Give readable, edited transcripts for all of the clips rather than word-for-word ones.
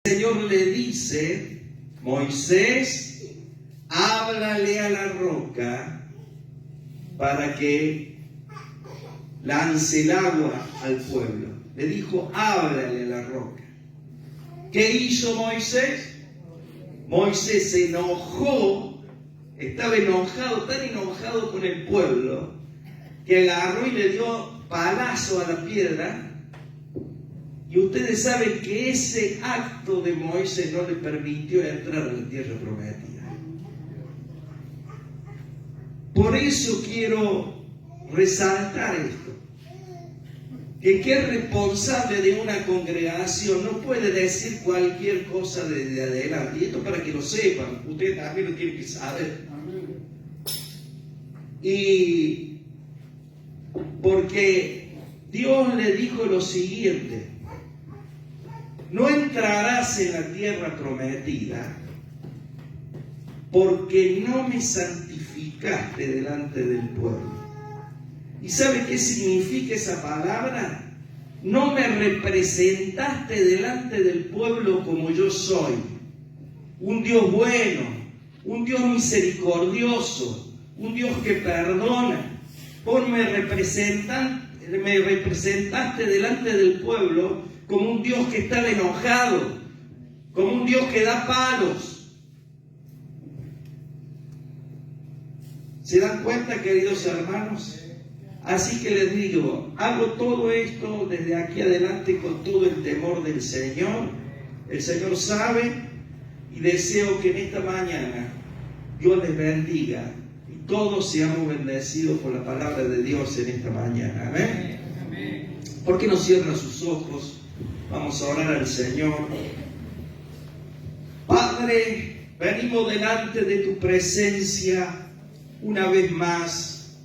El Señor le dice: Moisés, háblale a la roca para que lance el agua al pueblo. Le dijo: háblale a la roca. ¿Qué hizo Moisés? Moisés se enojó, estaba enojado, tan enojado con el pueblo, que agarró y le dio palazo a la piedra. Y ustedes saben que ese acto de Moisés no le permitió entrar a la tierra prometida. Por eso quiero resaltar esto. Que es responsable de una congregación no puede decir cualquier cosa desde adelante. Y esto para que lo sepan, ustedes también lo tienen que saber. Y porque Dios le dijo lo siguiente: no entrarás en la tierra prometida porque no me santificaste delante del pueblo. ¿Y sabe qué significa esa palabra? No me representaste delante del pueblo como yo soy. Un Dios bueno, un Dios misericordioso, un Dios que perdona. Me representaste delante del pueblo como un Dios que está enojado, como un Dios que da palos. ¿Se dan cuenta, queridos hermanos? Así que les digo, hago todo esto desde aquí adelante con todo el temor del Señor. El Señor sabe, y deseo que en esta mañana Dios les bendiga y todos seamos bendecidos por la palabra de Dios en esta mañana. Amén. ¿Por qué no cierran sus ojos? Vamos a orar al Señor. Padre, venimos delante de tu presencia una vez más,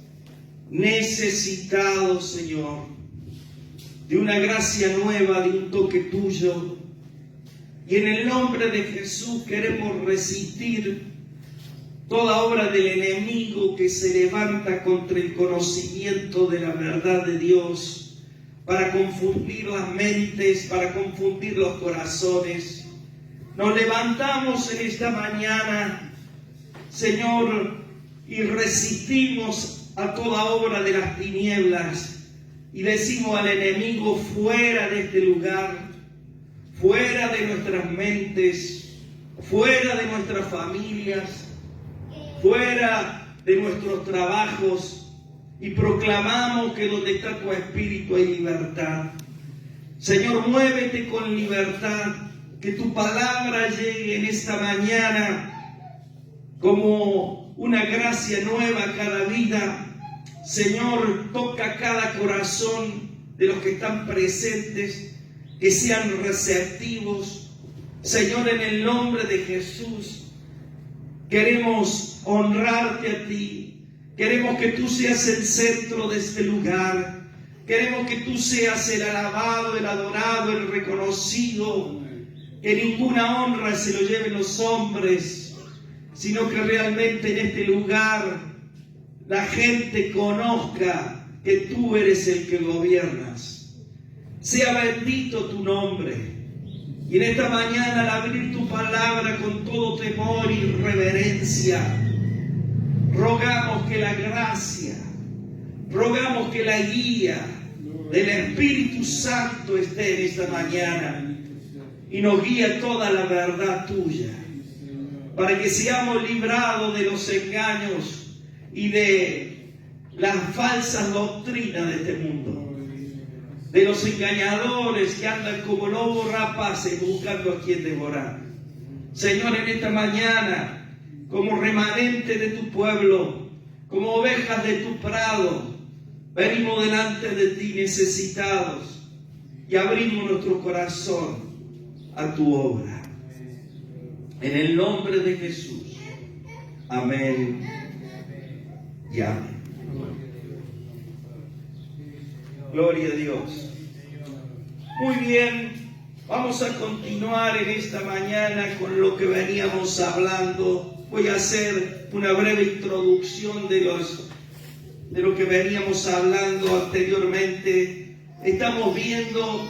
necesitados, Señor, de una gracia nueva, de un toque tuyo. Y en el nombre de Jesús queremos resistir toda obra del enemigo que se levanta contra el conocimiento de la verdad de Dios, para confundir las mentes, para confundir los corazones. Nos levantamos en esta mañana, Señor, y resistimos a toda obra de las tinieblas y decimos al enemigo: fuera de este lugar, fuera de nuestras mentes, fuera de nuestras familias, fuera de nuestros trabajos, y proclamamos que donde está tu espíritu hay libertad. Señor, muévete con libertad, que tu palabra llegue en esta mañana como una gracia nueva a cada vida. Señor, toca cada corazón de los que están presentes, que sean receptivos. Señor, en el nombre de Jesús, queremos honrarte a ti. Queremos que tú seas el centro de este lugar. Queremos que tú seas el alabado, el adorado, el reconocido. Que ninguna honra se lo lleven los hombres, sino que realmente en este lugar la gente conozca que tú eres el que gobiernas. Sea bendito tu nombre. Y en esta mañana, al abrir tu palabra con todo temor y reverencia, rogamos que la gracia, rogamos que la guía del Espíritu Santo esté en esta mañana y nos guíe toda la verdad tuya, para que seamos librados de los engaños y de las falsas doctrinas de este mundo, de los engañadores que andan como lobos rapaces buscando a quien devorar. Señor, en esta mañana, como remanente de tu pueblo, como ovejas de tu prado, venimos delante de ti necesitados y abrimos nuestro corazón a tu obra. En el nombre de Jesús. Amén y amén. Gloria a Dios. Muy bien, vamos a continuar en esta mañana con lo que veníamos hablando. Voy a hacer una breve introducción de lo que veníamos hablando anteriormente. Estamos viendo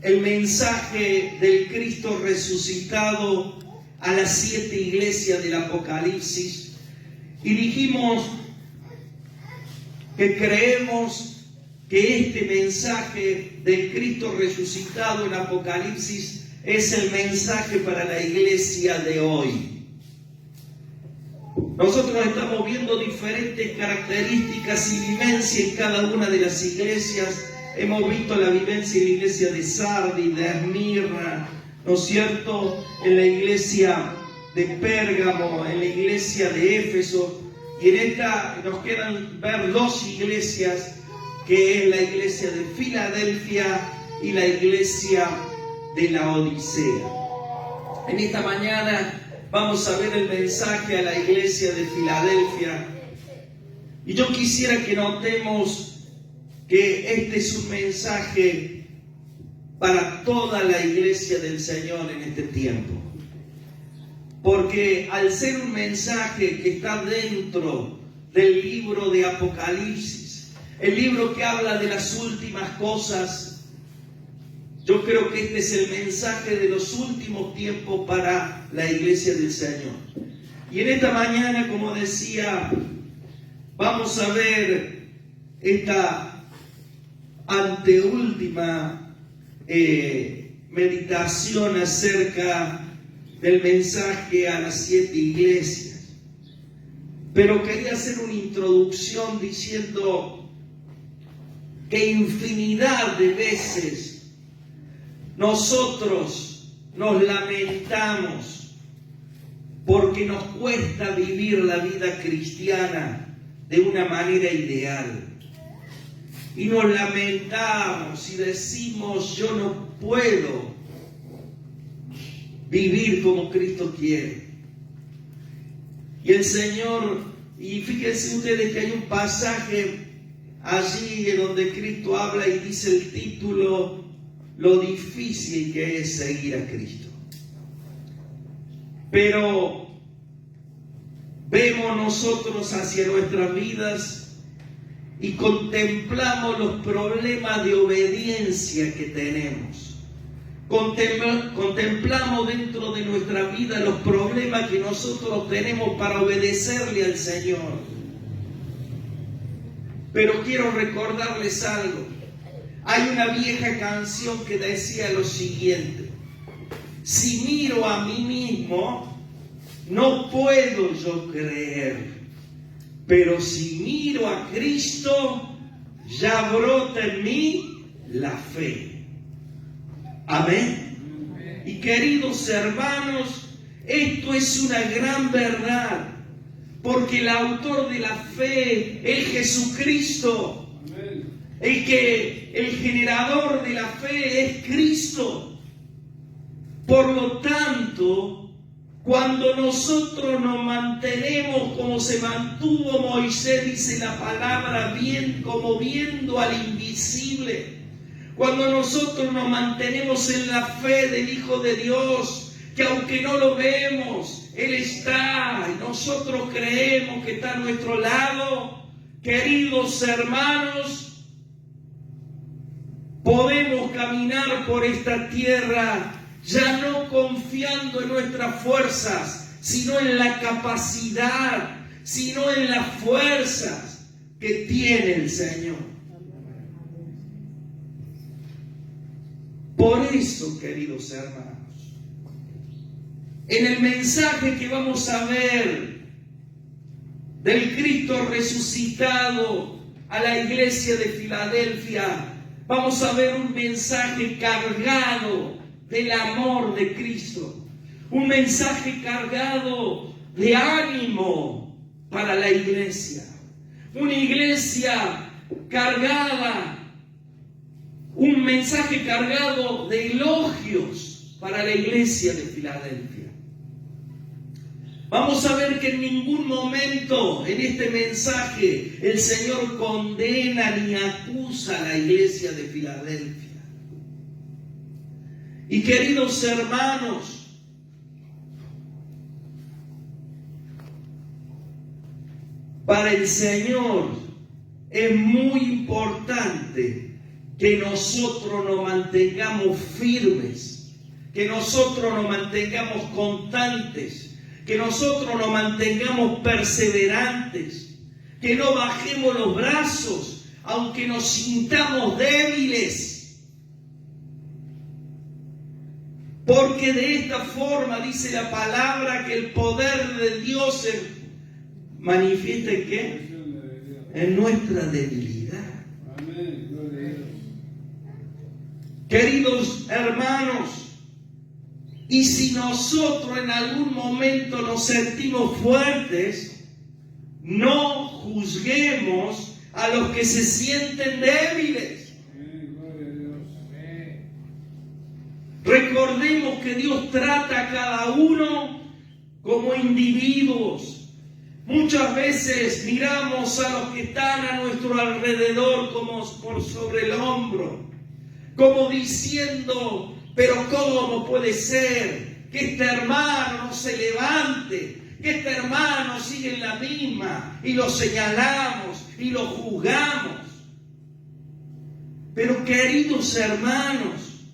el mensaje del Cristo resucitado a las 7 iglesias del Apocalipsis y dijimos que creemos que este mensaje del Cristo resucitado en Apocalipsis es el mensaje para la iglesia de hoy. Nosotros estamos viendo diferentes características y vivencia en cada una de las iglesias. Hemos visto la vivencia en la iglesia de Sardis, de Esmirna, ¿no es cierto?, en la iglesia de Pérgamo, en la iglesia de Éfeso, y en esta nos quedan ver 2 iglesias, que es la iglesia de Filadelfia y la iglesia de la Odisea. En esta mañana vamos a ver el mensaje a la iglesia de Filadelfia, y yo quisiera que notemos que este es un mensaje para toda la iglesia del Señor en este tiempo. Porque al ser un mensaje que está dentro del libro de Apocalipsis, el libro que habla de las últimas cosas, yo creo que este es el mensaje de los últimos tiempos para la iglesia del Señor. Y en esta mañana, como decía, vamos a ver esta anteúltima meditación acerca del mensaje a las 7 iglesias. Pero quería hacer una introducción diciendo que infinidad de veces nosotros nos lamentamos porque nos cuesta vivir la vida cristiana de una manera ideal. Y nos lamentamos y decimos, yo no puedo vivir como Cristo quiere. Y el Señor, y fíjense ustedes que hay un pasaje allí en donde Cristo habla y dice el título, lo difícil que es seguir a Cristo. Pero vemos nosotros hacia nuestras vidas y contemplamos los problemas de obediencia que tenemos. Contemplamos dentro de nuestra vida los problemas que nosotros tenemos para obedecerle al Señor. Pero quiero recordarles algo. Hay una vieja canción que decía lo siguiente: si miro a mí mismo, no puedo yo creer. Pero si miro a Cristo, ya brota en mí la fe. Amén. Y queridos hermanos, esto es una gran verdad, porque el autor de la fe es Jesucristo. El generador de la fe es Cristo. Por lo tanto, cuando nosotros nos mantenemos como se mantuvo Moisés, dice la palabra, bien como viendo al invisible, cuando nosotros nos mantenemos en la fe del Hijo de Dios, que aunque no lo vemos, Él está y nosotros creemos que está a nuestro lado, queridos hermanos, podemos caminar por esta tierra ya no confiando en nuestras fuerzas, sino en la capacidad, sino en las fuerzas que tiene el Señor. Por eso, queridos hermanos, en el mensaje que vamos a ver del Cristo resucitado a la iglesia de Filadelfia, vamos a ver un mensaje cargado del amor de Cristo, un mensaje cargado de ánimo para la iglesia, una iglesia cargada, un mensaje cargado de elogios para la iglesia de Filadelfia. Vamos a ver que en ningún momento en este mensaje el Señor condena ni acusa a la iglesia de Filadelfia. Y queridos hermanos, para el Señor es muy importante que nosotros nos mantengamos firmes, que nosotros nos mantengamos constantes, que nosotros nos mantengamos perseverantes, que no bajemos los brazos, aunque nos sintamos débiles. Porque de esta forma dice la palabra que el poder de Dios se manifiesta ¿en qué? En nuestra debilidad. Amén. Gloria a Dios. Queridos hermanos, y si nosotros en algún momento nos sentimos fuertes, no juzguemos a los que se sienten débiles. Amén. Gloria a Dios. Amén. Recordemos que Dios trata a cada uno como individuos. Muchas veces miramos a los que están a nuestro alrededor como por sobre el hombro, como diciendo, pero ¿cómo puede ser que este hermano no se levante, que este hermano sigue en la misma? Y lo señalamos y lo juzgamos. Pero queridos hermanos,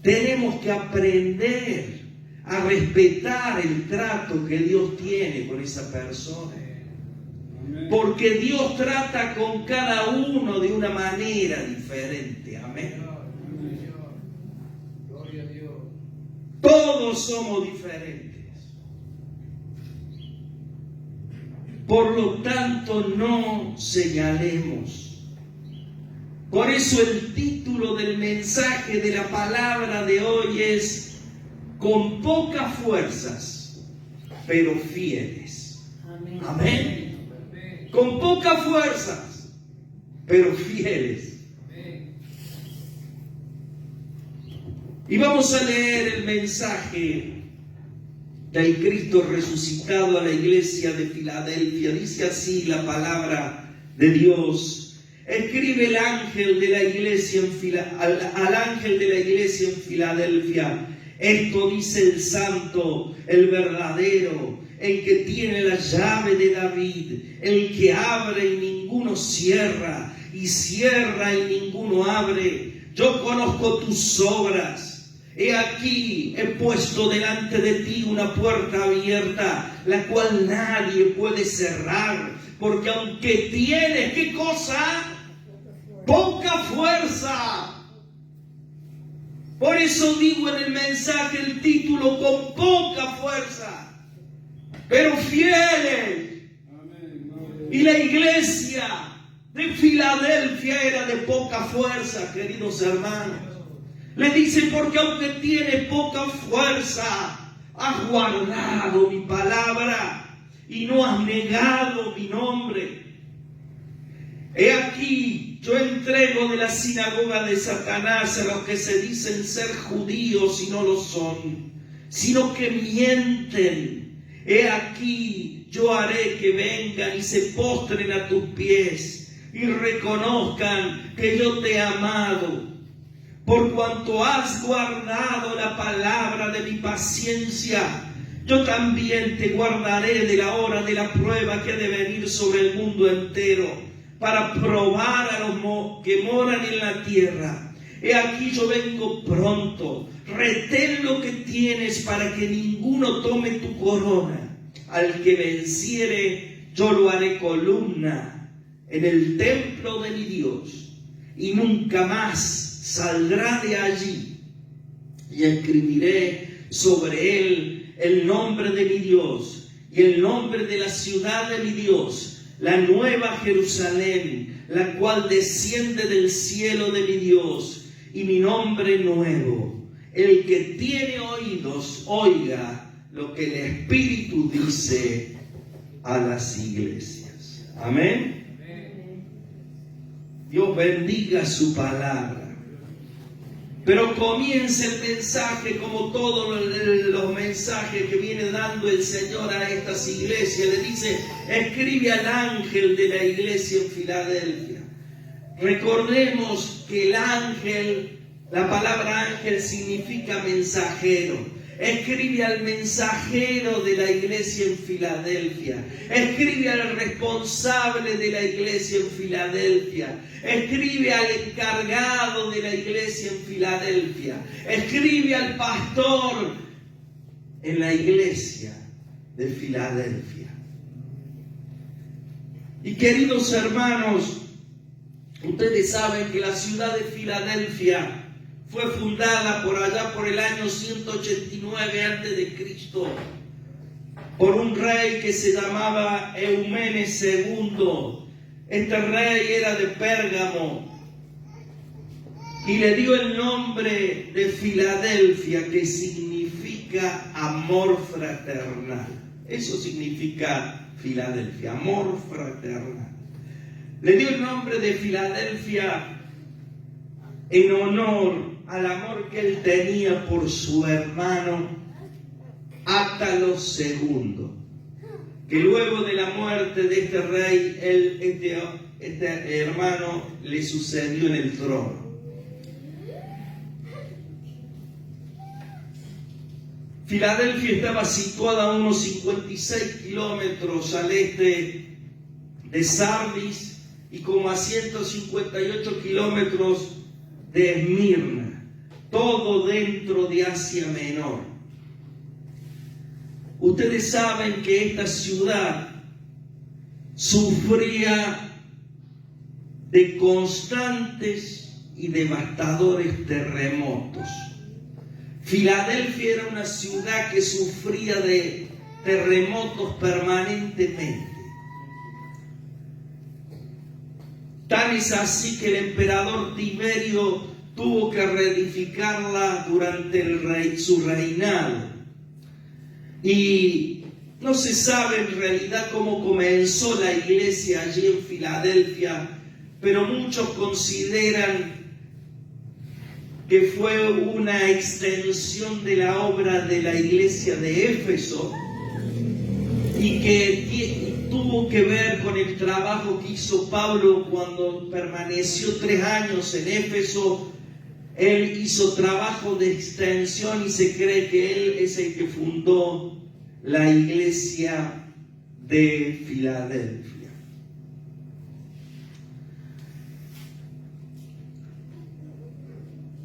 tenemos que aprender a respetar el trato que Dios tiene con esa persona. Porque Dios trata con cada uno de una manera diferente. Amén. Gloria a Dios. Todos somos diferentes. Por lo tanto, no señalemos. Por eso el título del mensaje de la palabra de hoy es con pocas fuerzas, pero fieles. Amén. Amén. Con pocas fuerzas, pero fieles. Amén. Y vamos a leer el mensaje del Cristo resucitado a la iglesia de Filadelfia. Dice así la palabra de Dios. Escribe el ángel de la iglesia al ángel de la iglesia en Filadelfia. Esto dice el santo, el verdadero, el que tiene la llave de David, el que abre y ninguno cierra, y cierra y ninguno abre. Yo conozco tus obras. He aquí, he puesto delante de ti una puerta abierta, la cual nadie puede cerrar, porque aunque tienes, ¿qué cosa? Poca fuerza. Por eso digo en el mensaje el título, con poca fuerza, pero fieles. Amén. Gloria a Y la iglesia de Filadelfia era de poca fuerza, queridos hermanos. Le dice, porque aunque tiene poca fuerza, has guardado mi palabra y no has negado mi nombre. He aquí, yo entrego de la sinagoga de Satanás a los que se dicen ser judíos y no lo son, sino que mienten. He aquí, yo haré que vengan y se postren a tus pies y reconozcan que yo te he amado. Por cuanto has guardado la palabra de mi paciencia, yo también te guardaré de la hora de la prueba que ha de venir sobre el mundo entero, para probar a los que moran en la tierra. He aquí yo vengo pronto. Retén lo que tienes para que ninguno tome tu corona. Al que venciere, yo lo haré columna en el templo de mi Dios, y nunca más saldrá de allí. Y escribiré sobre él el nombre de mi Dios y el nombre de la ciudad de mi Dios, la nueva Jerusalén, la cual desciende del cielo de mi Dios, y mi nombre nuevo. El que tiene oídos, oiga lo que el Espíritu dice a las iglesias. Amén. Dios bendiga su palabra. Pero comienza el mensaje como todos los mensajes que viene dando el Señor a estas iglesias. Le dice, escribe al ángel de la iglesia en Filadelfia. Recordemos que el ángel, la palabra ángel significa mensajero. escribe al mensajero de la iglesia en Filadelfia, escribe al responsable de la iglesia en Filadelfia, escribe al encargado de la iglesia en Filadelfia, escribe al pastor en la iglesia de Filadelfia. Y queridos hermanos, ustedes saben que la ciudad de Filadelfia fue fundada por allá por el año 189 a.C. por un rey que se llamaba Eumenes II. Este rey era de Pérgamo y le dio el nombre de Filadelfia, que significa amor fraternal. Eso significa Filadelfia, amor fraternal. Le dio el nombre de Filadelfia en honor al amor que él tenía por su hermano Átalo II, que luego de la muerte de este rey, este hermano le sucedió en el trono. Filadelfia estaba situada a unos 56 kilómetros al este de Sardis y como a 158 kilómetros de Esmirna, todo dentro de Asia Menor. Ustedes saben que esta ciudad sufría de constantes y devastadores terremotos. Filadelfia era una ciudad que sufría de terremotos permanentemente. Tan es así que el emperador Tiberio tuvo que reedificarla durante su reinado. Y no se sabe en realidad cómo comenzó la iglesia allí en Filadelfia, pero muchos consideran que fue una extensión de la obra de la iglesia de Éfeso y que tuvo que ver con el trabajo que hizo Pablo cuando permaneció 3 años en Éfeso. Él hizo trabajo de extensión y se cree que él es el que fundó la iglesia de Filadelfia.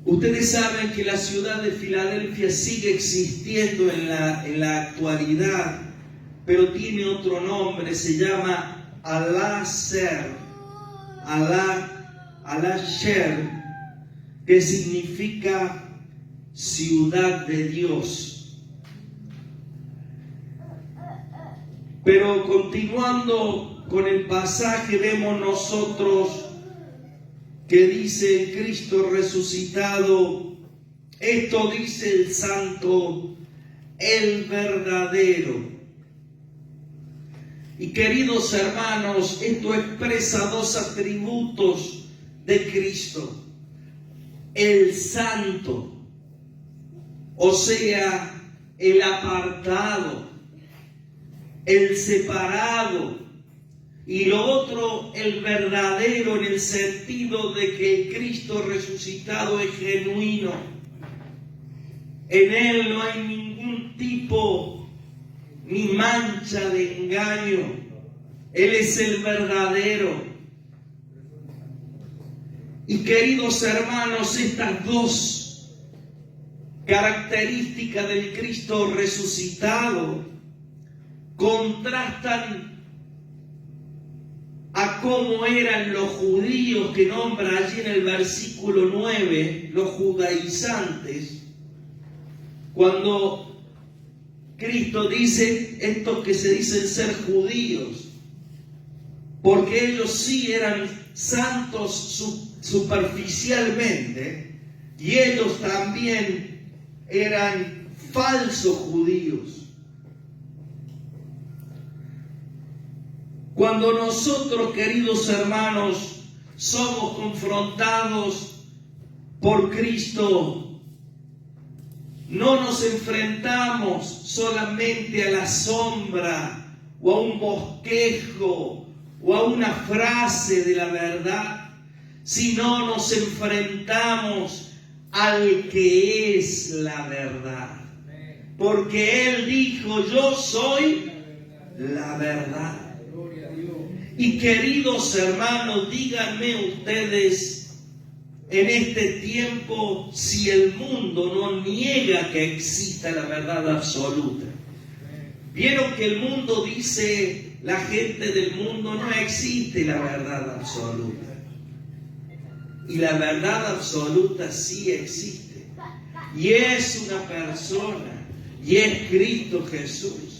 Ustedes saben que la ciudad de Filadelfia sigue existiendo en la actualidad, pero tiene otro nombre, se llama Al-Asher, que significa ciudad de Dios. Pero continuando con el pasaje, vemos nosotros que dice el Cristo resucitado, esto dice el Santo, el verdadero. Y queridos hermanos, esto expresa 2 atributos de Cristo: el santo, o sea, el apartado, el separado, y lo otro, el verdadero, en el sentido de que el Cristo resucitado es genuino. En Él no hay ningún tipo ni mancha de engaño. Él es el verdadero. Y queridos hermanos, estas 2 características del Cristo resucitado contrastan a cómo eran los judíos que nombra allí en el versículo 9, los judaizantes, cuando Cristo dice estos que se dicen ser judíos, porque ellos sí eran santos superficialmente, y ellos también eran falsos judíos. Cuando nosotros, queridos hermanos, somos confrontados por Cristo, no nos enfrentamos solamente a la sombra o a un bosquejo o a una frase de la verdad, sino nos enfrentamos al que es la verdad. porque Él dijo, yo soy la verdad. Gloria a Dios. Y queridos hermanos, díganme ustedes, en este tiempo, si el mundo no niega que exista la verdad absoluta. Vieron que el mundo dice, la gente del mundo, no existe la verdad absoluta. Y la verdad absoluta sí existe. Y es una persona, y es Cristo Jesús.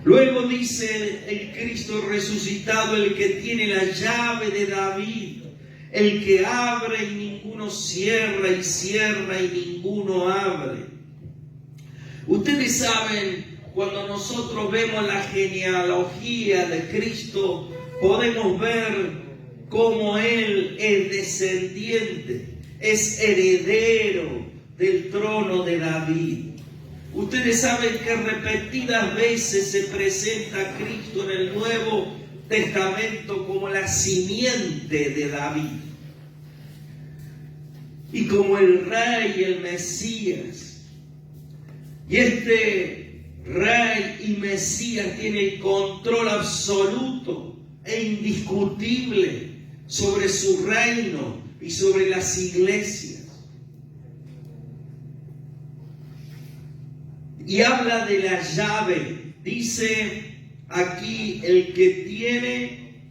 Luego dice el Cristo resucitado, el que tiene la llave de David, el que abre y ninguno cierra, y cierra y ninguno abre. Ustedes saben, cuando nosotros vemos la genealogía de Cristo, podemos ver cómo Él es descendiente, es heredero del trono de David. Ustedes saben que repetidas veces se presenta a Cristo en el Nuevo Testamento como la simiente de David y como el Rey, el Mesías. Y este Rey y Mesías tiene el control absoluto e indiscutible sobre su reino y sobre las iglesias. Y habla de la llave. Dice aquí, el que tiene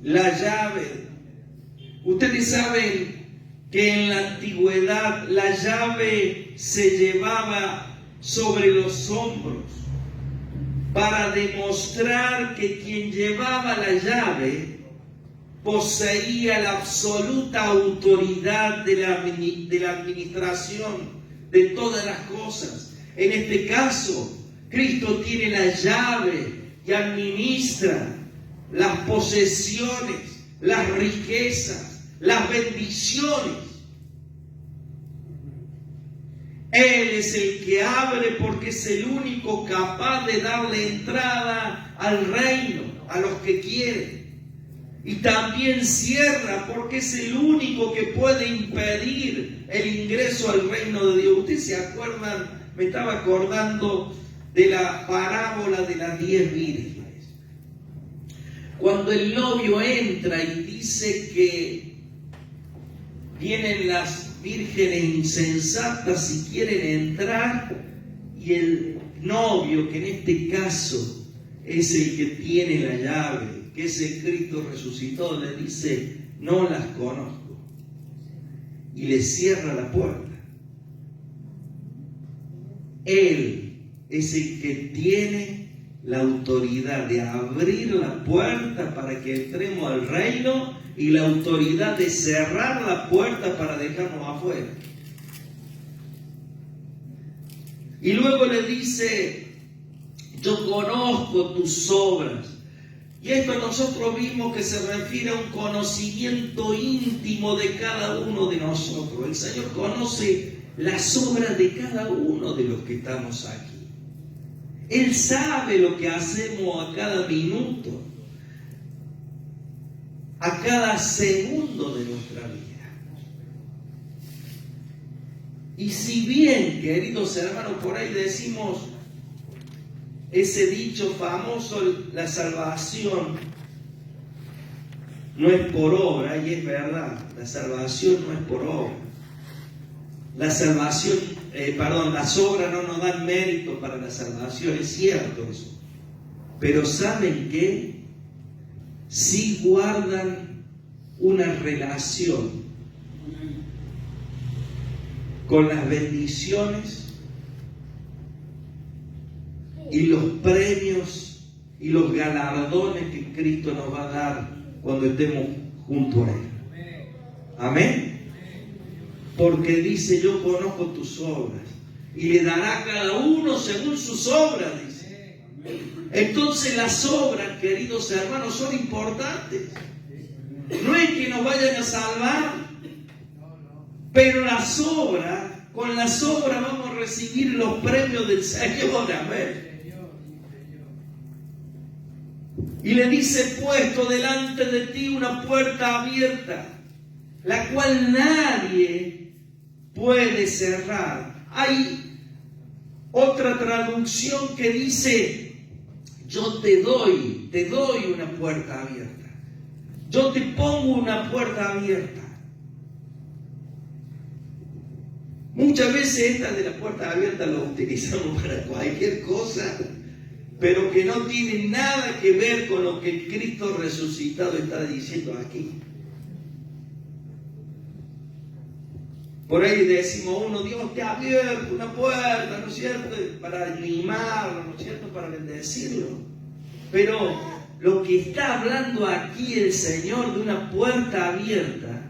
la llave. Ustedes saben que en la antigüedad la llave se llevaba sobre los hombros para demostrar que quien llevaba la llave poseía la absoluta autoridad de la administración de todas las cosas. En este caso, Cristo tiene la llave y administra las posesiones, las riquezas, las bendiciones. Él es el que abre porque es el único capaz de darle entrada al reino a los que quieren. Y también cierra porque es el único que puede impedir el ingreso al reino de Dios. ¿Ustedes se acuerdan? Me estaba acordando de la parábola de las 10 vírgenes. Cuando el novio entra y dice que vienen las vírgenes insensatas y quieren entrar, y el novio, que en este caso es el que tiene la llave, que es el Cristo resucitado, le dice, no las conozco, y le cierra la puerta. Él es el que tiene la autoridad de abrir la puerta para que entremos al reino y la autoridad de cerrar la puerta para dejarnos afuera. Y luego le dice, yo conozco tus obras. Y esto nosotros vimos que se refiere a un conocimiento íntimo de cada uno de nosotros. El Señor conoce las obras de cada uno de los que estamos aquí. Él sabe lo que hacemos a cada minuto, a cada segundo de nuestra vida. Y si bien, queridos hermanos, por ahí decimos ese dicho famoso, la salvación no es por obra, y es verdad, la salvación no es por obra. La salvación, las obras no nos dan mérito para la salvación, es cierto eso. Pero ¿saben qué? Sí guardan una relación con las bendiciones y los premios y los galardones que Cristo nos va a dar cuando estemos junto a Él. Amén. Porque dice, yo conozco tus obras y le dará a cada uno según sus obras, dice. Entonces las obras, queridos hermanos, son importantes. No es que nos vayan a salvar, pero las obras, con las obras vamos a recibir los premios del Señor. Amén. Y le dice, puesto delante de ti una puerta abierta, la cual nadie puede cerrar. Hay otra traducción que dice, yo te doy una puerta abierta. Yo te pongo una puerta abierta. Muchas veces esta de la puerta abierta lo utilizamos para cualquier cosa, pero que no tiene nada que ver con lo que el Cristo resucitado está diciendo aquí. Por ahí decimos uno, Dios te ha abierto una puerta, ¿no es cierto? Para animarlo, ¿no es cierto? Para bendecirlo. Pero lo que está hablando aquí el Señor de una puerta abierta,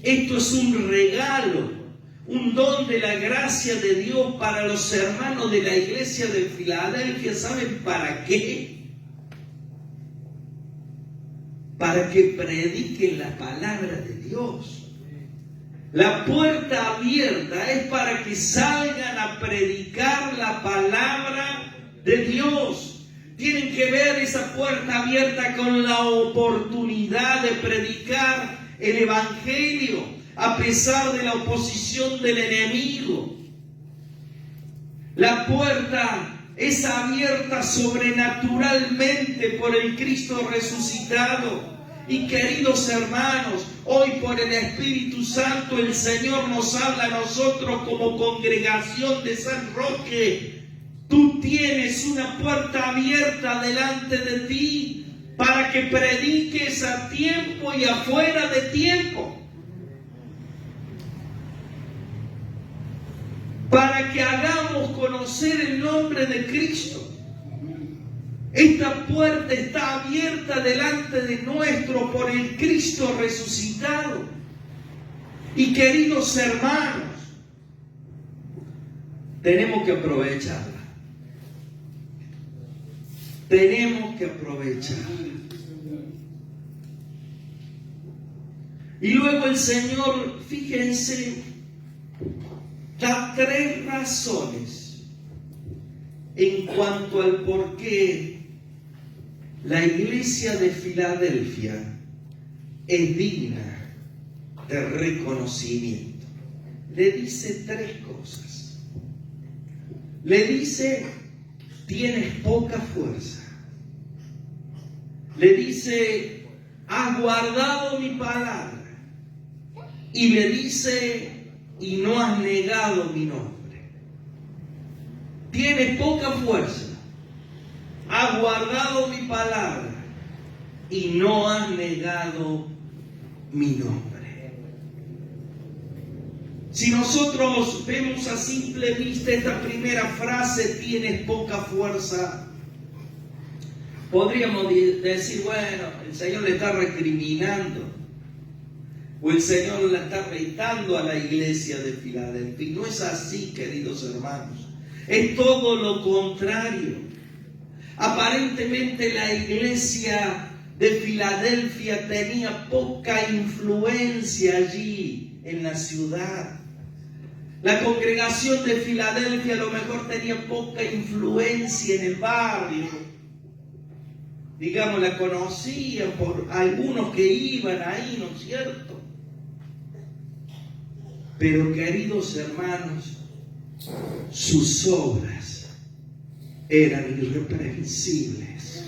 esto es un regalo, un don de la gracia de Dios para los hermanos de la iglesia de Filadelfia. ¿Saben para qué? Para que prediquen la palabra de Dios. La puerta abierta es para que salgan a predicar la palabra de Dios. Tienen que ver esa puerta abierta con la oportunidad de predicar el Evangelio a pesar de la oposición del enemigo. La puerta es abierta sobrenaturalmente por el Cristo resucitado. Y queridos hermanos, hoy por el Espíritu Santo el Señor nos habla a nosotros como congregación de San Roque. Tú tienes una puerta abierta delante de ti para que prediques a tiempo y afuera de tiempo. Para que hagamos conocer el nombre de Cristo. Esta puerta está abierta delante de nuestro por el Cristo resucitado. Y queridos hermanos, tenemos que aprovecharla. Tenemos que aprovecharla. Y luego el Señor, fíjense, da 3 razones en cuanto al por qué la iglesia de Filadelfia es digna de reconocimiento. Le dice 3 cosas. Le dice, tienes poca fuerza. Le dice, has guardado mi palabra. Y le dice, y no has negado mi nombre. Tienes poca fuerza. Has guardado mi palabra y no has negado mi nombre. Si nosotros vemos a simple vista esta primera frase, tienes poca fuerza, podríamos decir, bueno, el Señor le está recriminando o el Señor la está retando a la iglesia de Filadelfia. Y no es así, queridos hermanos. Es todo lo contrario. Aparentemente la iglesia de Filadelfia tenía poca influencia allí en la ciudad. La congregación de Filadelfia a lo mejor tenía poca influencia en el barrio. Digamos, la conocían por algunos que iban ahí, ¿no es cierto? Pero queridos hermanos, sus obras eran irreprensibles.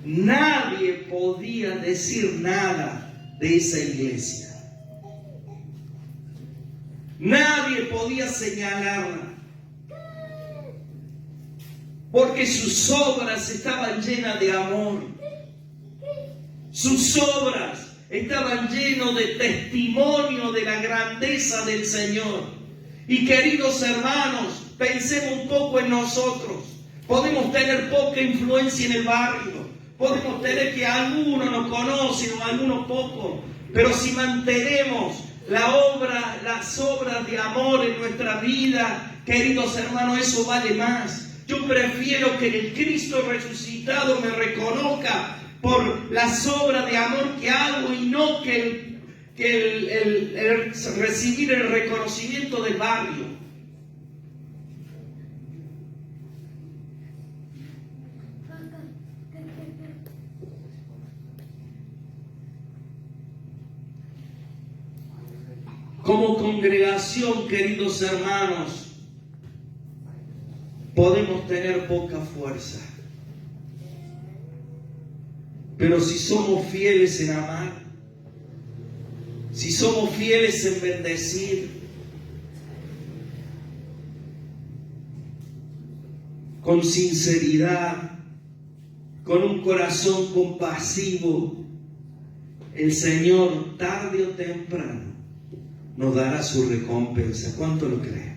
Nadie podía decir nada de esa iglesia. Nadie podía señalarla. Porque sus obras estaban llenas de amor. Sus obras estaban llenos de testimonio de la grandeza del Señor. Y queridos hermanos, pensemos un poco en nosotros. Podemos tener poca influencia en el barrio. Podemos tener que algunos nos conocen o algunos pocos. Pero si mantenemos las obras de amor en nuestra vida, queridos hermanos, eso vale más. Yo prefiero que el Cristo resucitado me reconozca por las obras de amor que hago y no que recibir el reconocimiento del barrio. Como congregación, queridos hermanos, podemos tener poca fuerza. Pero si somos fieles en amar, si somos fieles en bendecir, con sinceridad, con un corazón compasivo, el Señor tarde o temprano nos dará su recompensa. ¿Cuánto lo creen?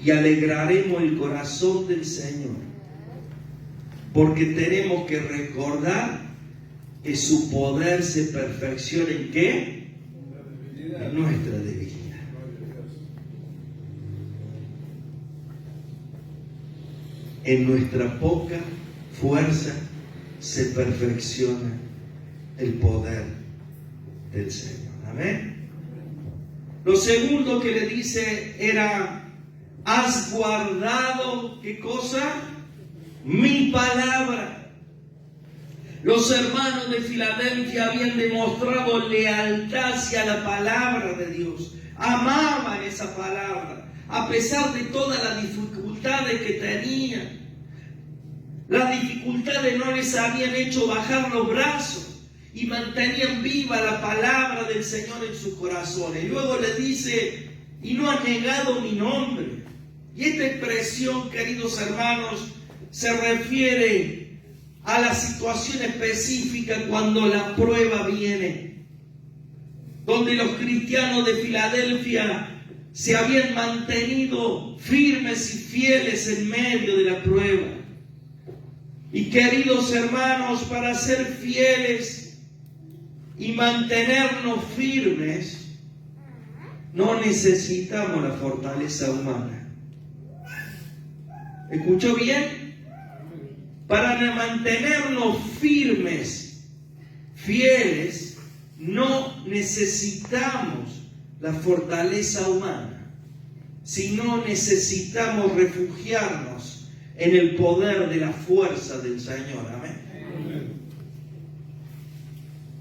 Y alegraremos el corazón del Señor, porque tenemos que recordar que su poder se perfecciona ¿en qué? En nuestra debilidad. En nuestra poca fuerza se perfecciona el poder del Señor. Amén. Lo segundo que le dice era: has guardado, ¿qué cosa? Mi palabra. Los hermanos de Filadelfia habían demostrado lealtad hacia la palabra de Dios. Amaban esa palabra, a pesar de todas las dificultades que tenían. Las dificultades no les habían hecho bajar los brazos y mantenían viva la palabra del Señor en sus corazones. Y luego les dice: y no han negado mi nombre. Y esta expresión, queridos hermanos, se refiere a la situación específica cuando la prueba viene, donde los cristianos de Filadelfia se habían mantenido firmes y fieles en medio de la prueba. Y queridos hermanos, para ser fieles y mantenernos firmes, no necesitamos la fortaleza humana. ¿Escuchó bien? Para mantenernos firmes, fieles, no necesitamos la fortaleza humana, sino necesitamos refugiarnos en el poder de la fuerza del Señor. Amén.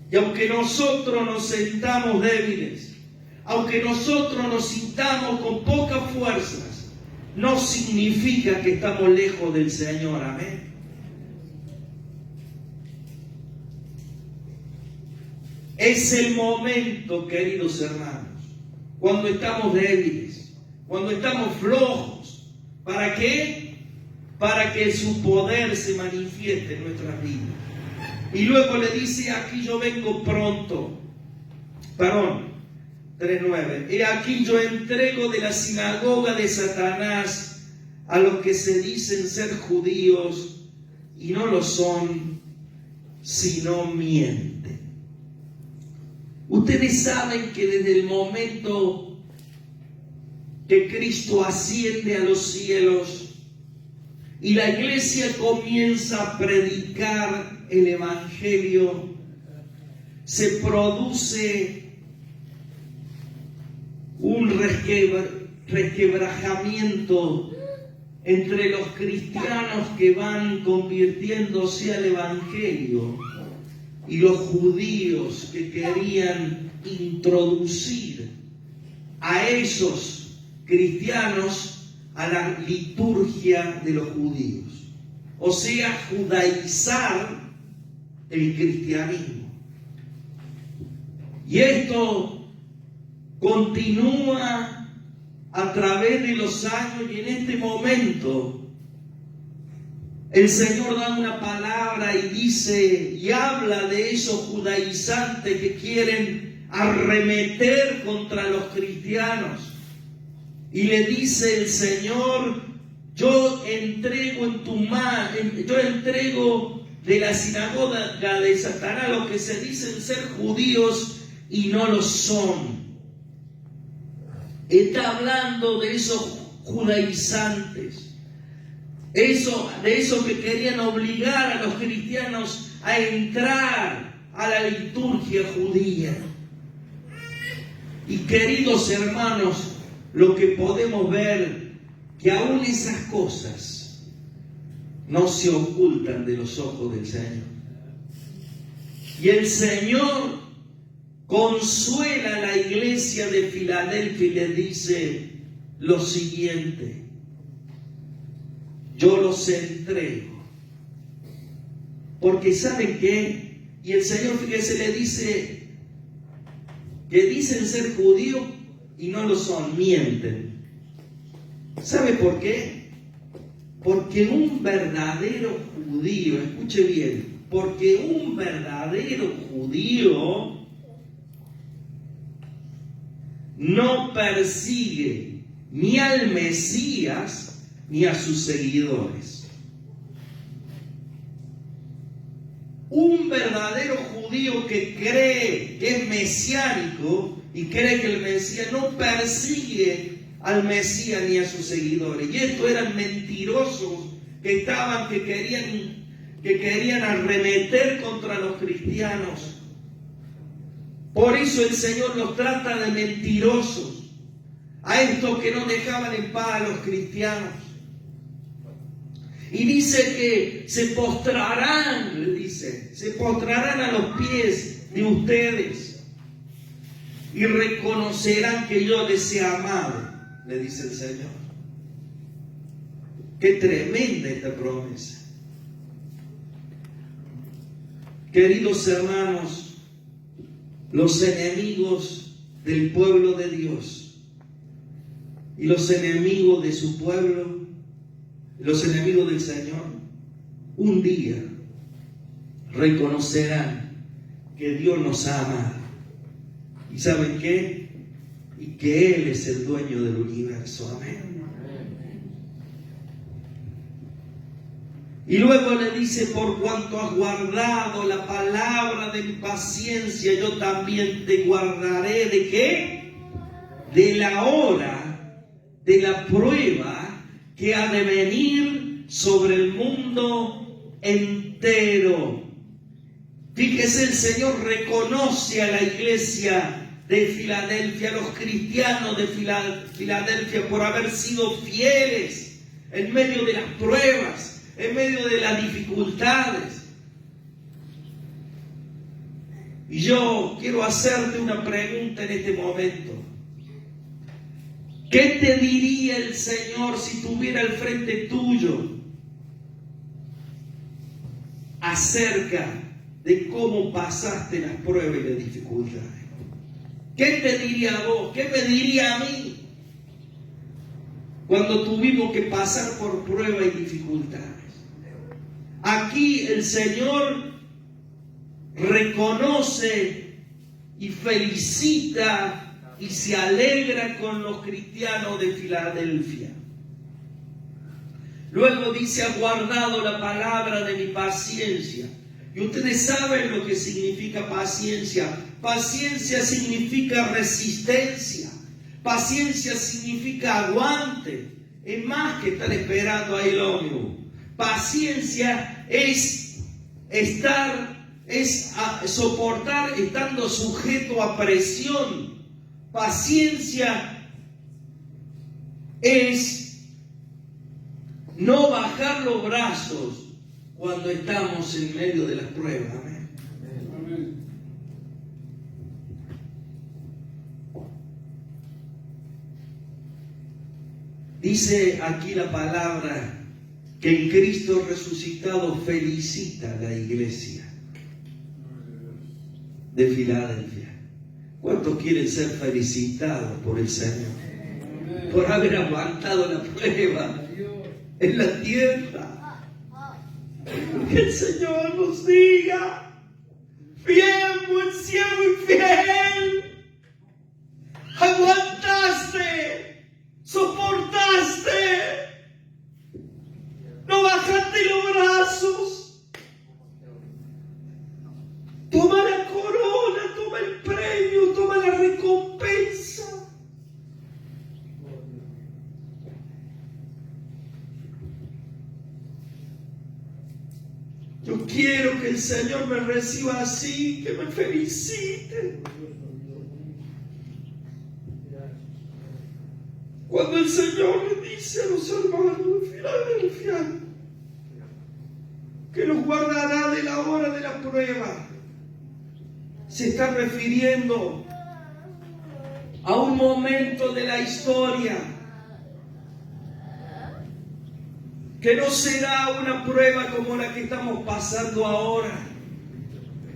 Y aunque nosotros nos sintamos débiles, aunque nosotros nos sintamos con pocas fuerzas, no significa que estamos lejos del Señor. Amén. Es el momento, queridos hermanos, cuando estamos débiles, cuando estamos flojos. ¿Para qué? Para que su poder se manifieste en nuestras vidas. Y luego le dice: aquí yo vengo pronto. 3:9. He aquí yo entrego de la sinagoga de Satanás a los que se dicen ser judíos y no lo son, sino mienten. Ustedes saben que desde el momento que Cristo asciende a los cielos y la iglesia comienza a predicar el Evangelio, se produce un resquebrajamiento entre los cristianos que van convirtiéndose al Evangelio y los judíos que querían introducir a esos cristianos a la liturgia de los judíos, o sea, judaizar el cristianismo. Y esto continúa a través de los años, y en este momento el Señor da una palabra y dice y habla de esos judaizantes que quieren arremeter contra los cristianos. Y le dice el Señor: yo entrego en tu mano, yo entrego de la sinagoga de Satanás a los que se dicen ser judíos y no lo son. Está hablando de esos judaizantes, de esos que querían obligar a los cristianos a entrar a la liturgia judía. Y queridos hermanos, lo que podemos ver, que aún esas cosas no se ocultan de los ojos del Señor. Y el Señor consuela a la iglesia de Filadelfia y le dice lo siguiente: yo los entrego. Porque ¿saben qué? Y el Señor, fíjese, le dice que dicen ser judíos y no lo son, mienten. ¿Sabe por qué? Porque un verdadero judío, escuche bien, porque un verdadero judío no persigue ni al Mesías ni a sus seguidores. Un verdadero judío que cree que es mesiánico y cree que el Mesías no persigue al Mesías ni a sus seguidores. Y estos eran mentirosos que querían arremeter contra los cristianos. Por eso el Señor los trata de mentirosos, a estos que no dejaban en paz a los cristianos. Y dice que se postrarán, le dice, se postrarán a los pies de ustedes y reconocerán que yo les he amado, le dice el Señor. Qué tremenda esta promesa. Queridos hermanos, los enemigos del pueblo de Dios y los enemigos de su pueblo, los enemigos del Señor, un día reconocerán que Dios nos ha amado. ¿Y saben qué? Y que Él es el dueño del universo. Amén. Y luego le dice: por cuanto has guardado la palabra de mi paciencia, yo también te guardaré. ¿De qué? De la hora de la prueba que ha de venir sobre el mundo entero. Fíjese, el Señor reconoce a la iglesia de Filadelfia, a los cristianos de Filadelfia, por haber sido fieles en medio de las pruebas, en medio de las dificultades. Y yo quiero hacerte una pregunta en este momento. ¿Qué te diría el Señor si tuviera al frente tuyo acerca de cómo pasaste las pruebas y las dificultades? ¿Qué te diría a vos? ¿Qué me diría a mí cuando tuvimos que pasar por pruebas y dificultades? Aquí el Señor reconoce y felicita y se alegra con los cristianos de Filadelfia. Luego dice: ha guardado la palabra de mi paciencia. Y ustedes saben lo que significa paciencia. Paciencia significa resistencia. Paciencia significa aguante. Es más que estar esperando ahí el ómnibus. Paciencia es soportar estando sujeto a presión. Paciencia es no bajar los brazos cuando estamos en medio de las pruebas. Amén. Amén. Dice aquí la palabra que en Cristo resucitado felicita a la iglesia de Filadelfia. ¿Cuántos quieren ser felicitados por el Señor? Por haber aguantado la prueba en la tierra. Que el Señor nos diga: bien, buen siervo y fiel, aguantaste, soportaste, no bajaste los brazos. Toma la corona, toma el premio, toma la recompensa. Yo quiero que el Señor me reciba así, que me felicite. Cuando el Señor le dice a los hermanos de Filadelfia que los guardará de la hora de la prueba, se está refiriendo a un momento de la historia que no será una prueba como la que estamos pasando ahora,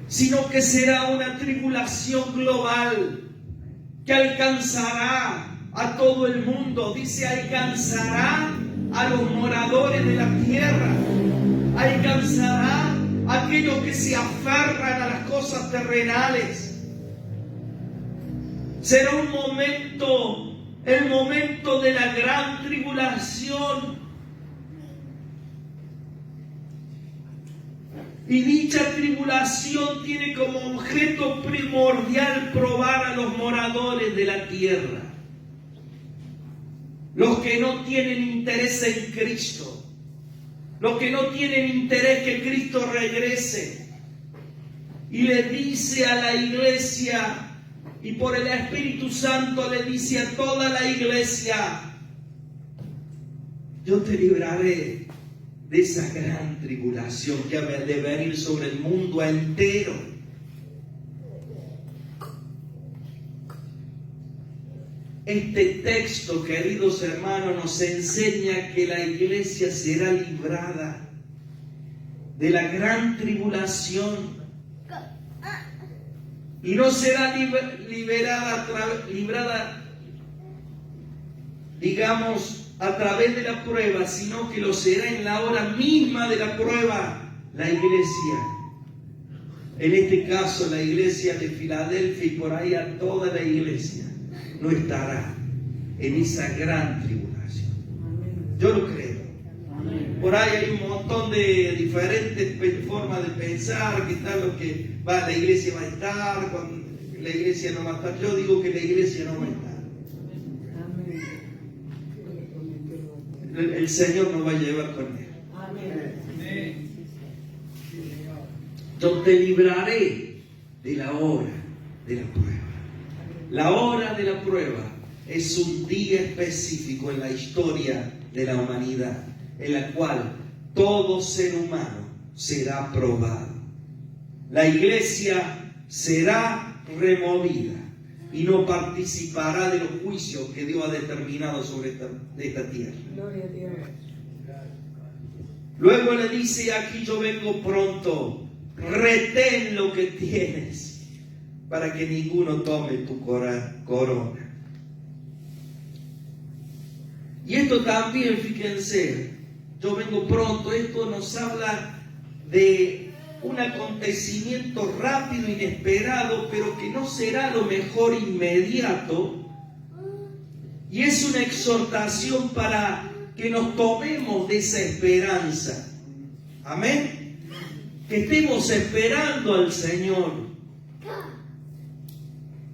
sino que será una tribulación global que alcanzará a todo el mundo. Dice, alcanzará a los moradores de la tierra, alcanzará a aquellos que se aferran a las cosas terrenales. Será un momento, el momento de la gran tribulación. Y dicha tribulación tiene como objeto primordial probar a los moradores de la tierra, los que no tienen interés en Cristo, los que no tienen interés que Cristo regrese. Y le dice a la iglesia, y por el Espíritu Santo le dice a toda la iglesia, yo te libraré de esa gran tribulación que ha de venir sobre el mundo entero. Este texto, queridos hermanos, nos enseña que la iglesia será librada de la gran tribulación. Y no será librada, digamos, a través de la prueba, sino que lo será en la hora misma de la prueba, la iglesia. En este caso, la iglesia de Filadelfia, y por ahí a toda la iglesia, no estará en esa gran tribulación. Yo lo creo. Por ahí hay un montón de diferentes formas de pensar, que tal lo que la iglesia va a estar, cuando la iglesia no va a estar. Yo digo que la iglesia no va a estar. El Señor nos va a llevar con él. Yo te libraré de la hora de la prueba. La hora de la prueba es un día específico en la historia de la humanidad, en la cual todo ser humano será probado. La iglesia será removida y no participará de los juicios que Dios ha determinado sobre esta tierra. Gloria a Dios. Luego le dice, aquí yo vengo pronto, retén lo que tienes para que ninguno tome tu corona. Y esto también, fíjense, yo vengo pronto, esto nos habla de un acontecimiento rápido, inesperado, pero que no será lo mejor inmediato. Y es una exhortación para que nos tomemos de esa esperanza. Amén. Que estemos esperando al Señor.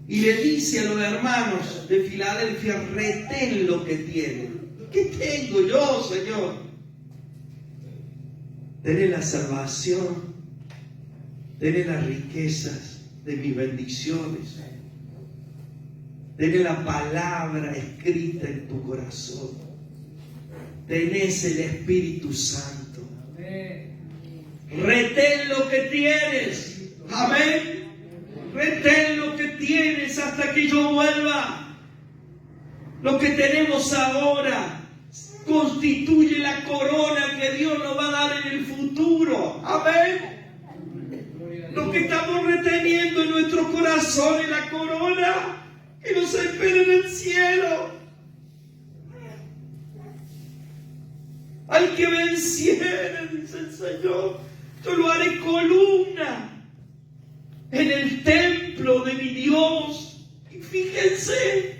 Y le dice a los hermanos de Filadelfia, retén lo que tienen. ¿Qué tengo yo, Señor? Tener la salvación, tener las riquezas de mis bendiciones, tener la palabra escrita en tu corazón, tenés el Espíritu Santo. Retén lo que tienes. Amén. Retén lo que tienes hasta que yo vuelva. Lo que tenemos ahora constituye la corona que Dios nos va a dar en el futuro. Amén. Lo que estamos reteniendo en nuestro corazón es la corona que nos espera en el cielo. Al que venciere, dice el Señor, yo lo haré columna en el templo de mi Dios. Y fíjense,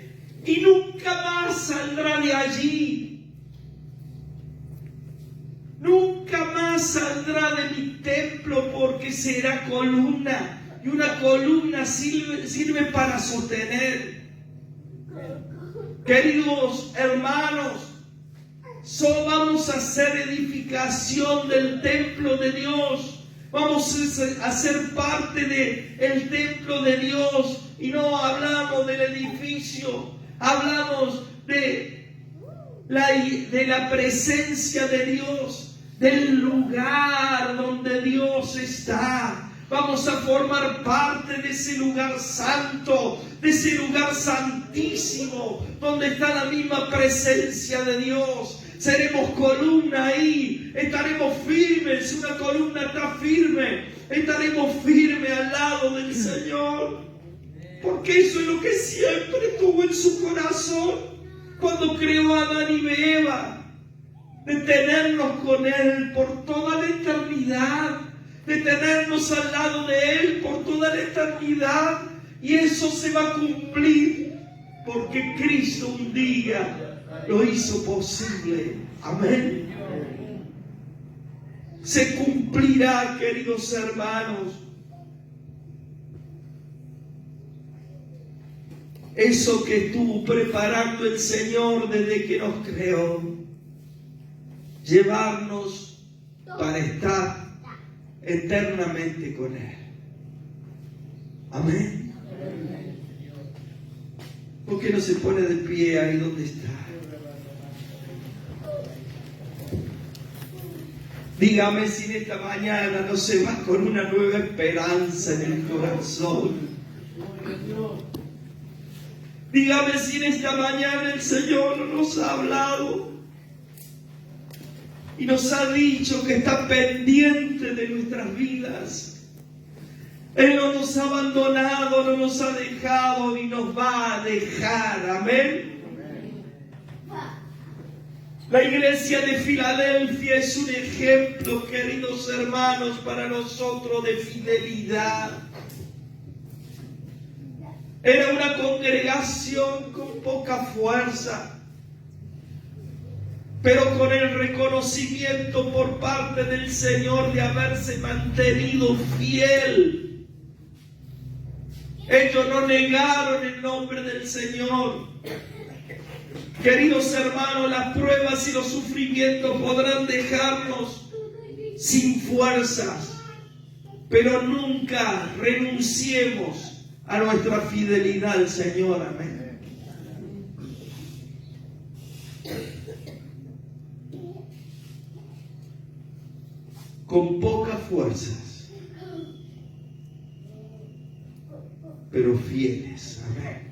y nunca más saldrá de allí. Nunca más saldrá de mi templo, porque será columna. Y una columna sirve para sostener. Queridos hermanos, vamos a hacer edificación del templo de Dios. Vamos a ser parte del templo de Dios. Y no hablamos del edificio, hablamos de la presencia de Dios, del lugar donde Dios está, Vamos a formar parte de ese lugar santo, de ese lugar santísimo, donde está la misma presencia de Dios. Seremos columna ahí, estaremos firmes. Si una columna está firme, estaremos firmes al lado del Señor. Porque eso es lo que siempre tuvo en su corazón cuando creó a Adán y Eva, de tenernos con Él por toda la eternidad, de tenernos al lado de Él por toda la eternidad. Y eso se va a cumplir porque Cristo un día lo hizo posible. Amén. Se cumplirá, queridos hermanos. Eso que estuvo preparando el Señor desde que nos creó. Llevarnos para estar eternamente con Él. Amén. ¿Por qué no se pone de pie ahí donde está? Dígame si en esta mañana no se va con una nueva esperanza en el corazón. Dígame si en esta mañana el Señor nos ha hablado y nos ha dicho que está pendiente de nuestras vidas. Él no nos ha abandonado, no nos ha dejado ni nos va a dejar. Amén. La iglesia de Filadelfia es un ejemplo, queridos hermanos, para nosotros de fidelidad. Era una congregación con poca fuerza, pero con el reconocimiento por parte del Señor de haberse mantenido fiel. Ellos no negaron el nombre del Señor. Queridos hermanos, las pruebas y los sufrimientos podrán dejarnos sin fuerzas, pero nunca renunciemos a nuestra fidelidad al Señor. Amén. Con pocas fuerzas, pero fieles. Amén.